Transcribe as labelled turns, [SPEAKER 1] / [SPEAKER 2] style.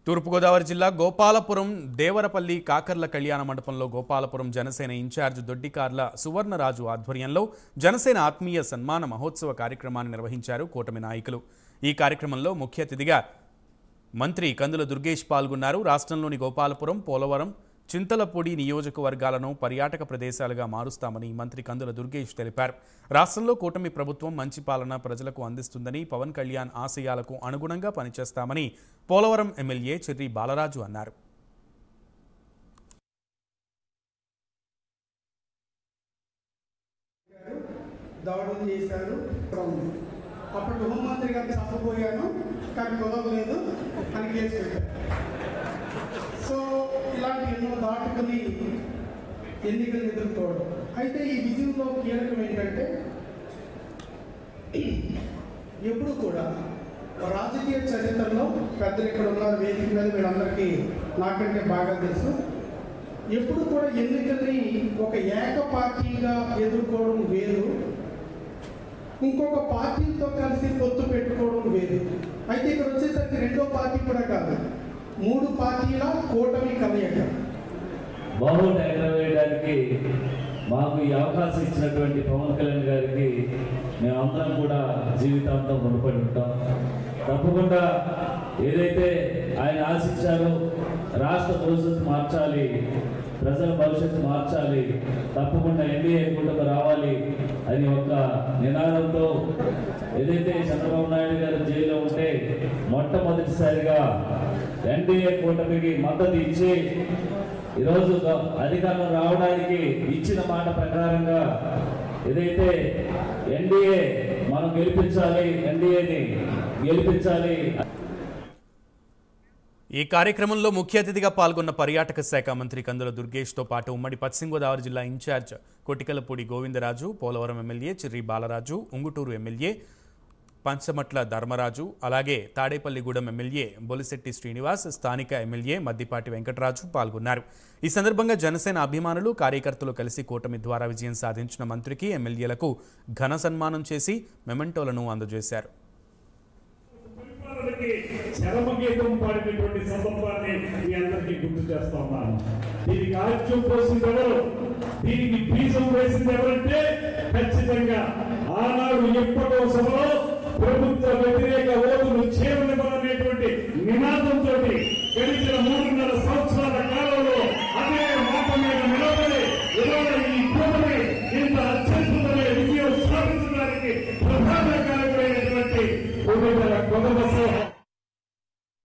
[SPEAKER 1] తూర్పుగోదావరి జిల్లా గోపాలపురం దేవరపల్లి కాకర్ల కళ్యాణ మండపంలో గోపాలపురం జనసేన ఇన్ఛార్జ్ దొడ్డికార్ల సువర్ణరాజు ఆధ్వర్యంలో జనసేన ఆత్మీయ సన్మాన మహోత్సవ కార్యక్రమాన్ని నిర్వహించారు కూటమి నాయకులు। ఈ కార్యక్రమంలో ముఖ్య అతిథిగా మంత్రి కందుల దుర్గేష్ పాల్గొన్నారు। రాష్ట్రంలోని గోపాలపురం, పోలవరం, చింతలపూడి నియోజకవర్గాలను పర్యాటక ప్రదేశాలుగా మారుస్తామని మంత్రి కందుల దుర్గేష్ తెలిపారు। రాష్ట్రంలో కూటమి ప్రభుత్వం మంచి పాలన ప్రజలకు అందిస్తుందని, పవన్ కళ్యాణ్ ఆశయాలకు అనుగుణంగా పనిచేస్తామని పోలవరం ఎమ్మెల్యే చెర్రి బాలరాజు అన్నారు।
[SPEAKER 2] దాడులు చేశారు। అప్పుడు హోంమంత్రి గారిని చెప్పబోయాను కానీ కుదరలేదు అని కేసు పెట్టారు। సో ఇలాంటి ఎన్నో దాటుకుని ఎన్నికలు ఎదుర్కోవడం। అయితే ఈ విజయంలో కీలకం ఏంటంటే ఎప్పుడు కూడా రాజకీయ చరిత్రలో పెద్దలు ఇక్కడ ఉన్నారు వేదిక మీద, వీళ్ళందరికీ నాకంటే బాగా తెలుసు, ఎప్పుడు కూడా ఎన్నికల్ని ఒక ఏక పార్టీగా ఎదుర్కోవడం వేరు, ఇంకొక పార్టీతో కలిసి పొత్తు పెట్టుకోవడం వేరు। అయితే ఇక్కడ వచ్చేసరికి రెండో పార్టీ కూడా కాదు, 3 పార్టీల కూటమి కలయిక।
[SPEAKER 3] బాహుట ఎగరవేయడానికి మాకు ఈ అవకాశం ఇచ్చినటువంటి పవన్ కళ్యాణ్ గారికి మేమందరం కూడా జీవితాంతం రుణపడి ఉంటాం। తప్పకుండా ఏదైతే ఆయన ఆశించారో రాష్ట్ర భవిష్యత్తు మార్చాలి, ప్రజల భవిష్యత్తు మార్చాలి, తప్పకుండా ఎన్డీఏ కూటమి రావాలి అని ఒక నినాదంతో ఏదైతే చంద్రబాబు నాయుడు గారు జైల్లో ఉంటే మొట్టమొదటిసారిగా ఎన్డీఏ కూటమికి మద్దతు ఇచ్చి ఈరోజు అధికారంలో రావడానికి ఇచ్చిన మాట ప్రకారంగా ఏదైతే ఎన్డీఏ మనం గెలిపించాలి, ఎన్డీఏని గెలిపించాలి।
[SPEAKER 1] ఈ కార్యక్రమంలో ముఖ్య అతిథిగా పాల్గొన్న పర్యాటక శాఖ మంత్రి కందుల దుర్గేష్తో పాటు ఉమ్మడి పశ్చిమ గోదావరి జిల్లా incharge Kotikalapudi Govindaraju, Polavaram MLA Chirri Balaraju, Unguturu MLA Panchamatla Dharmaraju, అలాగే తాడేపల్లిగూడెం ఎమ్మెల్యే బొలిశెట్టి శ్రీనివాస్, స్థానిక ఎమ్మెల్యే మద్దిపాటి వెంకటరాజు పాల్గొన్నారు। ఈ సందర్భంగా జనసేన అభిమానులు, కార్యకర్తలు కలిసి కూటమి ద్వారా విజయం సాధించిన మంత్రికి, ఎమ్మెల్యేలకు ఘన సన్మానం చేసి మెమెంటోలను అందజేశారు।
[SPEAKER 4] చరమగీతం పాడినటువంటి సందర్భాన్ని మీ అందరికీ గుర్తు చేస్తా ఉన్నాను। దీనికి ఆరోగ్యం పోసింది ఎవరు, దీనికి బీజం వేసింది ఎవరంటే ఖచ్చితంగా ఆనాడు ఎప్పటో సభలో ప్రభుత్వ వ్యతిరేక ఓటును చేరనివ్వాలనేటువంటి నినాదంతో గడిచిన 3.5 సంవత్సరాల కాలంలో అదే మాట మీద నిలబడి